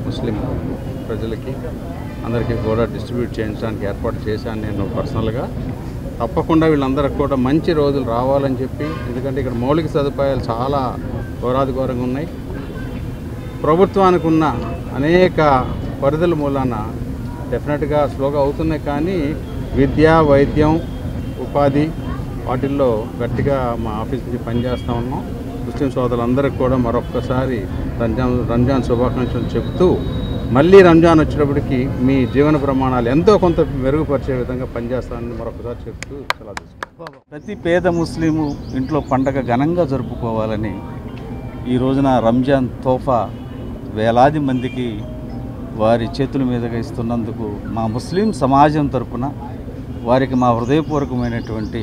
ముస్లిం ప్రజలకి అందరికీ కూడా డిస్ట్రిబ్యూట్ చేయించడానికి ఏర్పాటు చేశాను నేను పర్సనల్గా. తప్పకుండా వీళ్ళందరికీ కూడా మంచి రోజులు రావాలని చెప్పి, ఎందుకంటే ఇక్కడ మౌలిక సదుపాయాలు చాలా ఘోరాధిఘోరంగా ఉన్నాయి. ప్రభుత్వానికి ఉన్న అనేక పరిధుల మూలాన డెఫినెట్గా స్లోగా అవుతున్నాయి, కానీ విద్య, వైద్యం, ఉపాధి వాటిల్లో గట్టిగా మా ఆఫీస్ నుంచి పనిచేస్తూ ఉన్నాం. ముస్లిం సోదరులందరికీ కూడా మరొక్కసారి రంజాన్ శుభాకాంక్షలు చెబుతూ, మళ్ళీ రంజాన్ వచ్చేటప్పటికి మీ జీవన ప్రమాణాలు ఎంతో కొంత మెరుగుపరిచే విధంగా పనిచేస్తానని మరొకసారి చెప్తూ సెలవు తీసుకుంటాం. ప్రతి పేద ముస్లిము ఇంట్లో పండగ ఘనంగా జరుపుకోవాలని ఈ రోజున రంజాన్ తోఫా వేలాది మందికి వారి చేతుల మీదుగా ఇస్తున్నందుకు మా ముస్లిం సమాజం తరపున వారికి మా హృదయపూర్వకమైనటువంటి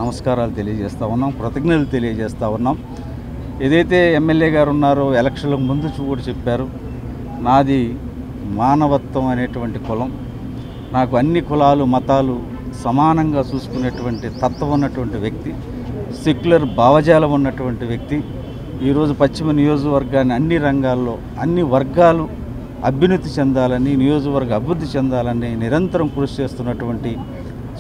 నమస్కారాలు తెలియజేస్తూ ఉన్నాం, కృతజ్ఞతలు తెలియజేస్తూ ఉన్నాం. ఏదైతే ఎమ్మెల్యే గారు ఉన్నారో ఎలక్షన్లకు ముందు కూడా చెప్పారు, నాది మానవత్వం అనేటువంటి కులం, నాకు అన్ని కులాలు మతాలు సమానంగా చూసుకునేటువంటి తత్వం ఉన్నటువంటి వ్యక్తి, సెక్యులర్ భావజాలం ఉన్నటువంటి వ్యక్తి. ఈరోజు పశ్చిమ నియోజకవర్గాన్ని అన్ని రంగాల్లో అన్ని వర్గాలు అభ్యున్నతి చెందాలని, నియోజకవర్గ అభివృద్ధి చెందాలని నిరంతరం కృషి చేస్తున్నటువంటి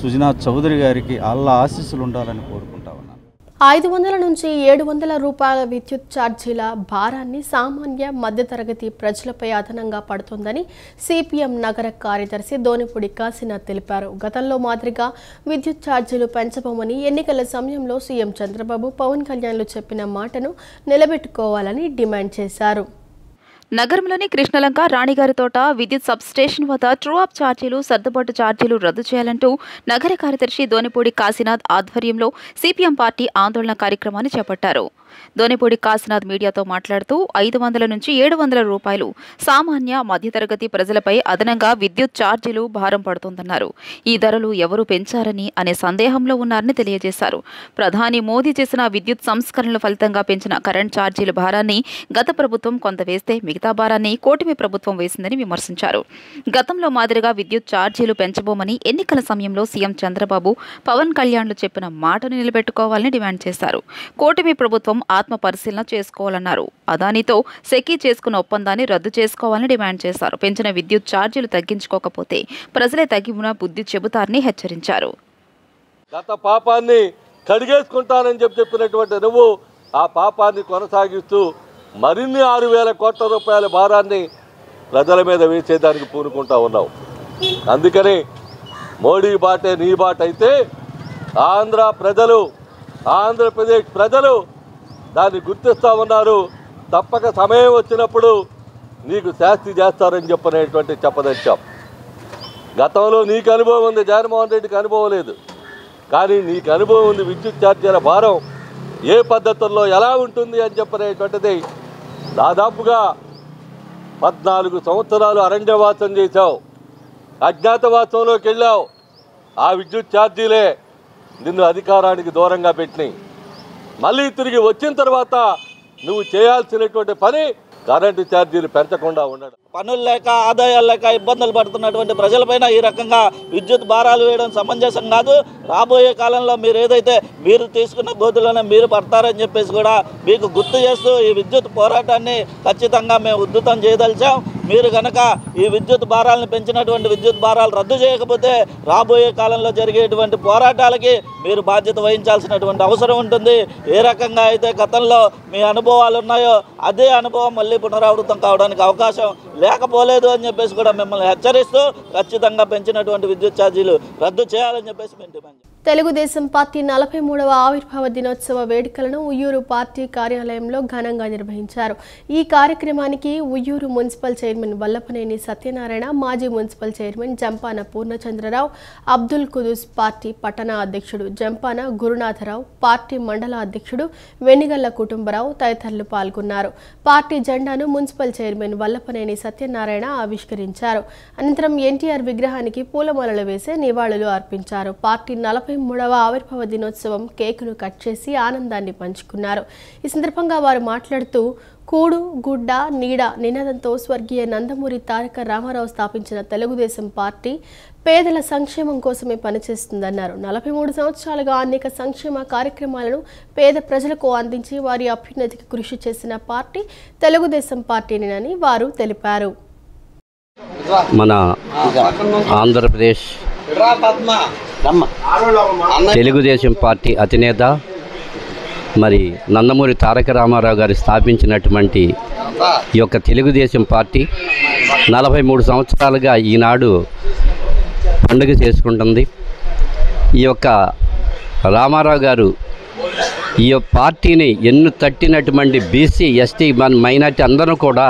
సుజనాథ్ చౌదరి గారికి అల్లా ఆశీస్సులు ఉండాలని కోరుకుంటా ఉన్నాను. 500 నుంచి 700 రూపాయల విద్యుత్ ఛార్జీల భారాన్ని సామాన్య మధ్యతరగతి ప్రజలపై అదనంగా పడుతోందని సిపిఎం నగర కార్యదర్శి దోనిపూడి కాశీనాథ్ తెలిపారు. గతంలో మాదిరిగా విద్యుత్ ఛార్జీలు పెంచబోమని ఎన్నికల సమయంలో సీఎం చంద్రబాబు, పవన్ కళ్యాణ్లు చెప్పిన మాటను నిలబెట్టుకోవాలని డిమాండ్ చేశారు. నగరంలోని కృష్ణలంక, రాణిగారి తోట విద్యుత్ సబ్స్టేషన్ వద్ద ట్రూ అప్ ఛార్జీలు, సర్దుబాటు ఛార్జీలు రద్దు చేయాలంటూ నగర కార్యదర్శి దోనిపూడి కాశీనాథ్ ఆధ్వర్యంలో సిపిఎం పార్టీ ఆందోళన కార్యక్రమాన్ని చేపట్టారు. దోనిపూడి కాశీనాథ్ మీడియాతో మాట్లాడుతూ 500 నుంచి 700 రూపాయలు సామాన్య మధ్యతరగతి ప్రజలపై అదనంగా విద్యుత్ ఛార్జీలు భారం పడుతోందన్నారు. ఈ ధరలు ఎవరు పెంచారని అనే సందేహంలో ఉన్నారని తెలియజేశారు. ప్రధాని మోదీ చేసిన విద్యుత్ సంస్కరణల ఫలితంగా పెంచిన కరెంట్ ఛార్జీల భారాన్ని గత ప్రభుత్వం కొంత వేస్తే మిగతా భారాన్ని కూటమి ప్రభుత్వం వేసిందని విమర్శించారు. గతంలో మాదిరిగా విద్యుత్ ఛార్జీలు పెంచబోమని ఎన్నికల సమయంలో సీఎం చంద్రబాబు, పవన్ కళ్యాణ్లు చెప్పిన మాటను నిలబెట్టుకోవాలని డిమాండ్ చేశారు. కూటమి ప్రభుత్వం ఆత్మ పరిశీలన చేసుకోవాలన్నారు. అదానితో సెకీ చేసుకున్న ఒప్పందాన్ని రద్దు చేసుకోవాలని డిమాండ్ చేశారు. పెంచిన విద్యుత్ ఛార్జీలు తగ్గించుకోకపోతే ప్రజలే తగిన బుద్ధి చెబుతారని హెచ్చరించారు. గత పాపాన్ని కడిగేసుకుంటానని చెప్పినటువంటి నువ్వు ఆ పాపాన్ని కొనసాగిస్తూ మరిన్ని 6,000 కోట్ల రూపాయల భారాన్ని ప్రజల మీద వేసేదానికి పూనుకుంటా ఉన్నావు. అందుకని మోడీ బాటే నీ బాట అయితే ఆంధ్రప్రదేశ్ ప్రజలు దాన్ని గుర్తిస్తూ ఉన్నారు. తప్పక సమయం వచ్చినప్పుడు నీకు శాస్తి చేస్తారని చెప్పదచ్చాం. గతంలో నీకు అనుభవం ఉంది, జగన్మోహన్ రెడ్డికి అనుభవం లేదు. కానీ నీకు అనుభవం ఉంది. విద్యుత్ ఛార్జీల భారం ఏ పద్ధతుల్లో ఎలా ఉంటుంది అని చెప్పనేటువంటిది దాదాపుగా 14 సంవత్సరాలు అరణ్యవాసం చేశావు, అజ్ఞాతవాసంలోకి వెళ్ళావు. ఆ విద్యుత్ ఛార్జీలే నిన్ను అధికారానికి దూరంగా పెట్టినాయి. మళ్ళీ తిరిగి వచ్చిన తర్వాత నువ్వు చేయాల్సినటువంటి పని కరెంటు ఛార్జీలు పెంచకుండా ఉండడం. పనులు లేక, ఆదాయాలు లేక ఇబ్బందులు పడుతున్నటువంటి ప్రజలపైన ఈ రకంగా విద్యుత్ భారాలు వేయడం సమంజసం కాదు. రాబోయే కాలంలో మీరు తీసుకున్న గోతులోనే మీరు పడతారని చెప్పేసి కూడా మీకు గుర్తు చేస్తూ ఈ విద్యుత్ పోరాటాన్ని ఖచ్చితంగా మేము ఉద్ధృతం చేయదలిచాం. మీరు కనుక ఈ విద్యుత్ భారాలను పెంచినటువంటి విద్యుత్ భారాలు రద్దు చేయకపోతే రాబోయే కాలంలో జరిగేటువంటి పోరాటాలకి మీరు బాధ్యత వహించాల్సినటువంటి అవసరం ఉంటుంది. ఏ రకంగా అయితే గతంలో మీ అనుభవాలు ఉన్నాయో అదే అనుభవం మళ్ళీ పునరావృతం కావడానికి అవకాశం లేకపోలేదు అని చెప్పేసి కూడా మిమ్మల్ని హెచ్చరిస్తూ ఖచ్చితంగా పెంచినటువంటి విద్యుత్ ఛార్జీలు రద్దు చేయాలని చెప్పేసి మేము డిమాండ్ చేస్తాం. తెలుగుదేశం పార్టీ 43వ ఆవిర్భావ దినోత్సవ వేడుకలను ఉయ్యూరు పార్టీ కార్యాలయంలో ఘనంగా నిర్వహించారు. ఈ కార్యక్రమానికి ఉయ్యూరు మున్సిపల్ చైర్మన్ వల్లపనేని సత్యనారాయణ, మాజీ municipal chairman Jampana Purnachandrarao, Abdul Kuddus party పట్టణ అధ్యక్షుడు జంపాన గురునాథరావు, పార్టీ మండల అధ్యక్షుడు వెనిగళ్ల కుటుంబరావు తదితరులు పాల్గొన్నారు. పార్టీ జెండాను మున్సిపల్ చైర్మన్ వల్లపనేని సత్యనారాయణ ఆవిష్కరించారు. అనంతరం ఎన్టీఆర్ విగ్రహానికి పూలమాలలు వేసి నివాళులు అర్పించారు. పార్టీ 43వ ఆవిర్భావ దినోత్సవం కేకును కట్ చేసి ఆనందాన్ని పంచుకున్నారు. ఈ సందర్భంగా వారు మాట్లాడుతూ కూడు గుడ్డ నీడ నినాదంతో స్వర్గీయ నందమూరి తారక రామారావు స్థాపించిన తెలుగుదేశం పార్టీ పేదల సంక్షేమం కోసమే పనిచేస్తుందన్నారు. 43 సంవత్సరాలుగా అనేక సంక్షేమ కార్యక్రమాలను పేద ప్రజలకు అందించి వారి అభ్యున్నతికి కృషి చేసిన పార్టీ తెలుగుదేశం పార్టీనేనని వారు తెలిపారు. మన ఆంధ్రప్రదేశ్ తెలుగుదేశం పార్టీ అధినేత మరి నందమూరి తారక రామారావు గారు స్థాపించినటువంటి ఈ యొక్క తెలుగుదేశం పార్టీ 43 సంవత్సరాలుగా ఈనాడు పండుగ చేసుకుంటుంది. ఈ యొక్క రామారావు గారు ఈ పార్టీని ఎన్ను తట్టినటువంటి బీసీ, ఎస్టీ, మైనార్టీ అందరూ కూడా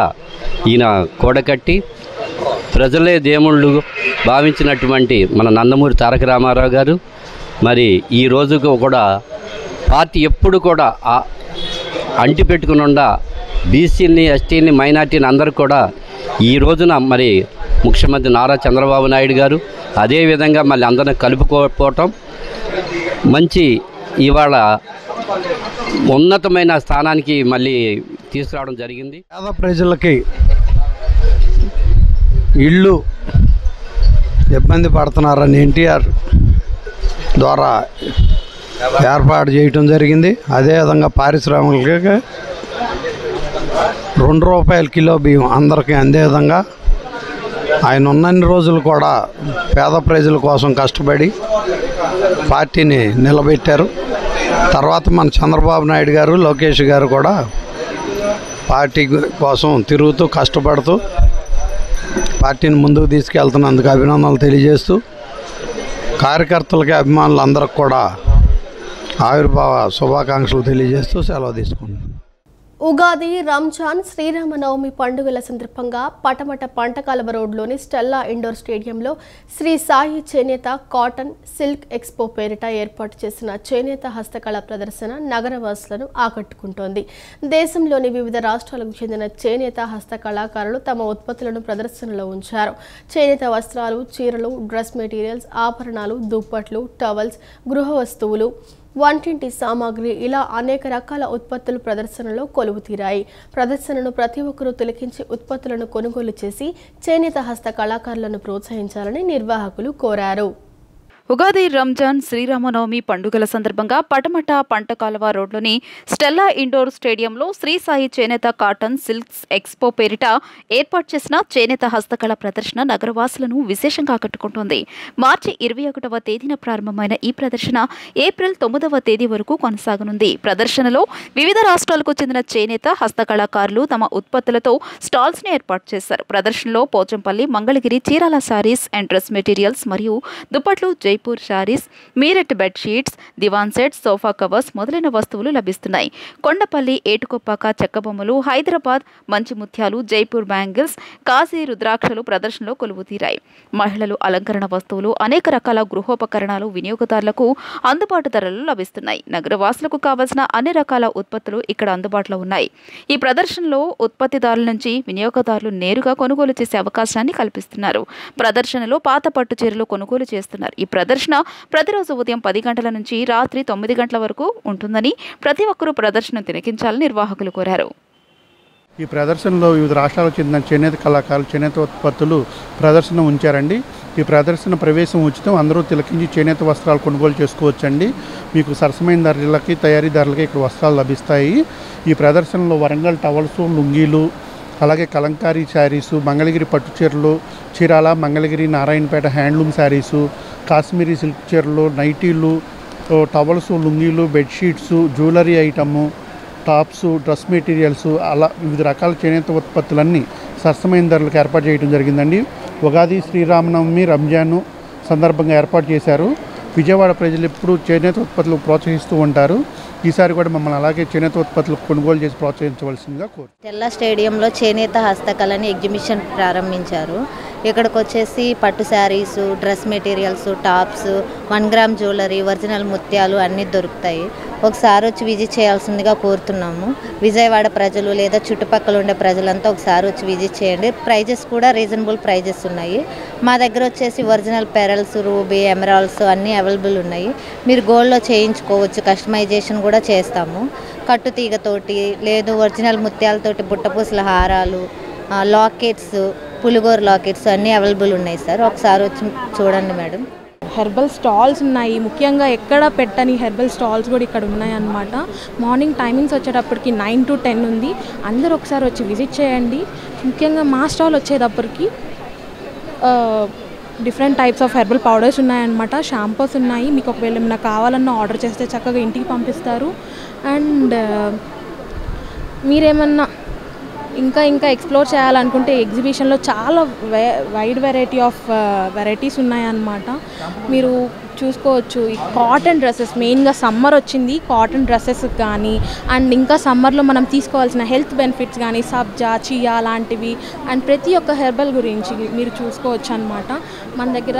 ఈయన కూడకట్టి ప్రజలే దేవుళ్ళు భావించినటువంటి మన నందమూరి తారక రామారావు గారు మరి ఈ రోజుకు కూడా పార్టీ ఎప్పుడు కూడా అంటిపెట్టుకుని బీసీని, ఎస్టీని, మైనార్టీని అందరూ కూడా ఈ రోజున మరి ముఖ్యమంత్రి నారా చంద్రబాబు నాయుడు గారు అదేవిధంగా మళ్ళీ అందరిని కలుపుకోవటం మంచి ఇవాళ ఉన్నతమైన స్థానానికి మళ్ళీ తీసుకురావడం జరిగింది. పేద ప్రజలకి ఇళ్ళు ఇబ్బంది పడుతున్నారని ఎన్టీఆర్ ద్వారా ఏర్పాటు చేయటం జరిగింది. అదేవిధంగా పారిశ్రామికులకి ₹2 కిలో బియ్యం అందరికీ అందే విధంగా ఆయన ఉన్నన్ని రోజులు కూడా పేద ప్రజల కోసం కష్టపడి పార్టీని నిలబెట్టారు. తర్వాత మన చంద్రబాబు నాయుడు గారు, లోకేష్ గారు కూడా పార్టీ కోసం తిరుగుతూ కష్టపడుతూ పార్టీని ముందుకు తీసుకెళ్తున్నందుకు అభినందనలు తెలియజేస్తూ కార్యకర్తలకి అభిమానులందరికీ కూడా ఆవిర్భావ శుభాకాంక్షలు తెలియజేస్తూ సెలవు తీసుకుంటున్నాను. ఉగాది, రంజాన్, శ్రీరామనవమి పండుగల సందర్భంగా పటమట పంటకాలవ రోడ్లోని స్టెల్లా ఇండోర్ స్టేడియంలో శ్రీ సాయి చేనేత కాటన్ సిల్క్ ఎక్స్పో పేరిట ఏర్పాటు చేసిన చేనేత హస్తకళ ప్రదర్శన నగరవాసులను ఆకట్టుకుంటోంది. దేశంలోని వివిధ రాష్ట్రాలకు చెందిన చేనేత హస్తకళాకారులు తమ ఉత్పత్తులను ప్రదర్శనలో ఉంచారు. చేనేత వస్త్రాలు, చీరలు, డ్రెస్ మెటీరియల్స్, ఆభరణాలు, దుప్పట్లు, టవల్స్, గృహ వస్తువులు, వంటింటి సామాగ్రి ఇలా అనేక రకాల ఉత్పత్తులు ప్రదర్శనలో కొలువుతీరాయి. ప్రదర్శనను ప్రతి ఒక్కరూ తిలకించి ఉత్పత్తులను కొనుగోలు చేసి చేనేత హస్త కళాకారులను ప్రోత్సహించాలని నిర్వాహకులు కోరారు. ఉగాది, రంజాన్, శ్రీరామనవమి పండుగల సందర్భంగా పటమట పంటకాలవ రోడ్లోని స్టెల్లా ఇండోర్ స్టేడియంలో శ్రీ సాయి చేనేత కాటన్ సిల్క్స్ ఎక్స్పో పేరిట ఏర్పాటు చేసిన చేనేత హస్తకళ ప్రదర్శన నగరవాసులను విశేషంగా ఆకట్టుకుంటోంది. మార్చి 21వ తేదీన ప్రారంభమైన ఈ ప్రదర్శన ఏప్రిల్ 9వ తేదీ వరకు కొనసాగనుంది. ప్రదర్శనలో వివిధ రాష్ట్రాలకు చెందిన చేనేత హస్తకళాకారులు తమ ఉత్పత్తులతో స్టాల్స్ ని ఏర్పాటు చేశారు. ప్రదర్శనలో Pochampally, Mangalagiri Chirala sarees and dress materials మరియు దుప్పట్లు, Jaipur sarees, Meerut bedsheets, divan sets, sofa covers మొదలైన వస్తువులు లభిస్తున్నాయి. కొండపల్లి, ఏటుకొప్పాక చెక్కబొమ్మలు, హైదరాబాద్ మంచి ముత్యాలు, జైపూర్ బ్యాంగిల్స్, కాశీ రుద్రాక్షలు ప్రదర్శనలో కొలువుతీరాయి. మహిళలు అలంకరణ వస్తువులు, అనేక రకాల గృహోపకరణాలు వినియోగదారులకు అందుబాటు ధరలు లభిస్తున్నాయి. నగరవాసులకు కావలసిన అన్ని రకాల ఉత్పత్తులు ఇక్కడ అందుబాటులో ఉన్నాయి. ఈ ప్రదర్శనలో ఉత్పత్తిదారుల నుంచి వినియోగదారులు నేరుగా కొనుగోలు చేసే అవకాశాన్ని కల్పిస్తున్నారు. ప్రదర్శనలో పాత పట్టు చీరలు కొనుగోలు చేస్తున్నారు. ఈ ప్రదర్శన ప్రతిరోజు ఉదయం 10 గంటల నుంచి రాత్రి 9 గంటల వరకు ఉంటుందని ప్రతి ఒక్కరూ ప్రదర్శన తిలకించాలని నిర్వాహకులు కోరారు. ఈ ప్రదర్శనలో వివిధ రాష్ట్రాలకు చెందిన చేనేత కళాకారులు చేనేత ఉత్పత్తులు ప్రదర్శన ఉంచారండి. ఈ ప్రదర్శన ప్రవేశం ఉచితం. అందరూ తిలకించి చేనేత వస్త్రాలు కొనుగోలు చేసుకోవచ్చండి. మీకు సరసమైన ధరలకి, తయారీదారులకి ఇక్కడ వస్త్రాలు లభిస్తాయి. ఈ ప్రదర్శనలో వరంగల్ టవల్స్, లుంగీలు, అలాగే కలంకారీ శారీసు, మంగళగిరి పట్టు చీరలు, Chirala, Mangalagiri, Narayanpet handloom saris, Kashmiri silk చీరలు, నైటీలు, టవల్స్, లుంగీలు, bedsheets, jewellery item, tops, dress materials అలా వివిధ రకాల చేనేత ఉత్పత్తులన్నీ సరసమైన ధరలకు ఏర్పాటు చేయడం జరిగిందండి. ఉగాది, శ్రీరామనవమి, రంజాన్ సందర్భంగా ఏర్పాటు చేశారు. విజయవాడ ప్రజలు ఎప్పుడూ చేనేత ఉత్పత్తులు ప్రోత్సహిస్తూ ఉంటారు. ఈసారి కూడా మమ్మల్ని అలాగే చేనేత ఉత్పత్తులు కొనుగోలు చేసి ప్రోత్సహించవలసిందిగా కోరు. స్టెల్లా స్టేడియంలో చేనేత హస్తకళని ఎగ్జిబిషన్ ప్రారంభించారు. ఇక్కడికి వచ్చేసి పట్టు saris, dress materials, tops, 1 gram jewellery, original ముత్యాలు అన్నీ దొరుకుతాయి. ఒకసారి వచ్చి విజిట్ చేయాల్సిందిగా కోరుతున్నాము. విజయవాడ ప్రజలు లేదా చుట్టుపక్కల ఉండే ప్రజలంతా ఒకసారి వచ్చి విజిట్ చేయండి. ప్రైజెస్ కూడా రీజనబుల్ ప్రైజెస్ ఉన్నాయి. మా దగ్గర వచ్చేసి ఒరిజినల్ పెరల్స్, రూబీ, ఎమరాల్డ్స్ అన్నీ అవైలబుల్ ఉన్నాయి. మీరు గోల్డ్లో చేయించుకోవచ్చు. కస్టమైజేషన్ కూడా చేస్తాము. కట్టుతీగతోటి లేదు ఒరిజినల్ ముత్యాలతోటి బుట్టపూసల హారాలు, లాకెట్స్, పులిగోర లాకెట్స్ అన్నీ అవైలబుల్ ఉన్నాయి సార్. ఒకసారి వచ్చి చూడండి మేడం. హెర్బల్ స్టాల్స్ ఉన్నాయి. ముఖ్యంగా ఎక్కడ పెట్టని హెర్బల్ స్టాల్స్ కూడా ఇక్కడ ఉన్నాయన్నమాట. మార్నింగ్ టైమింగ్స్ వచ్చేటప్పటికి 9 to 10 ఉంది. అందరూ ఒకసారి వచ్చి విజిట్ చేయండి. ముఖ్యంగా మా స్టాల్ వచ్చేటప్పటికి different types of herbal powders ఉన్నాయన్నమాట. షాంపూస్ ఉన్నాయి. మీకు ఒకవేళ ఏమైనా కావాలన్నా ఆర్డర్ చేస్తే చక్కగా ఇంటికి పంపిస్తారు. అండ్ మీరేమన్నా ఇంకా ఎక్స్ప్లోర్ చేయాలనుకుంటే ఎగ్జిబిషన్లో చాలా వైడ్ వెరైటీస్ ఉన్నాయన్నమాట. మీరు చూసుకోవచ్చు. ఈ కాటన్ డ్రెస్సెస్, మెయిన్గా సమ్మర్ వచ్చింది, కాటన్ డ్రెస్సెస్ కానీ అండ్ ఇంకా సమ్మర్లో మనం తీసుకోవాల్సిన హెల్త్ బెనిఫిట్స్ కానీ సబ్జా, చియా లాంటివి అండ్ ప్రతి ఒక్క హెర్బల్ గురించి మీరు చూసుకోవచ్చు అనమాట. మన దగ్గర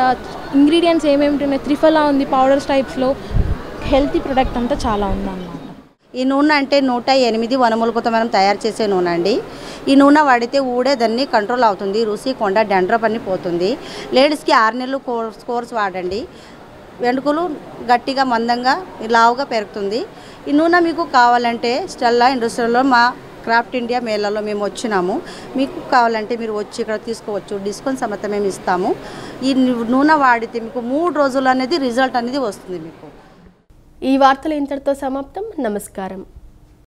ఇంగ్రీడియంట్స్ ఏమేమి ఉన్నాయి, త్రిఫలా ఉంది, పౌడర్స్ టైప్స్లో హెల్తీ ప్రొడక్ట్ అంతా చాలా ఉందన్నమాట. ఈ నూనె అంటే 108 వనమూలికతో మనం తయారు చేసే నూనె అండి. ఈ నూనె వాడితే ఊడేదన్నీ కంట్రోల్ అవుతుంది, రుసి కొండ డండ్రప్ అని పోతుంది. లేడీస్కి 6 నెలలు కోర్స్ వాడండి, వెంట్రుకలు గట్టిగా మందంగా లావుగా పెరుగుతుంది. ఈ నూనె మీకు కావాలంటే స్టెల్లా ఇండస్ట్రీలో మా క్రాఫ్ట్ ఇండియా మేళాలో మేము వచ్చినాము. మీకు కావాలంటే మీరు వచ్చి ఇక్కడ తీసుకోవచ్చు, డిస్కౌంట్ సమేత మేము ఇస్తాము. ఈ నూనె వాడితే మీకు 3 రోజులు అనేది రిజల్ట్ అనేది వస్తుంది మీకు. ఈ వార్తలు ఇంతటితో సమాప్తం. నమస్కారం.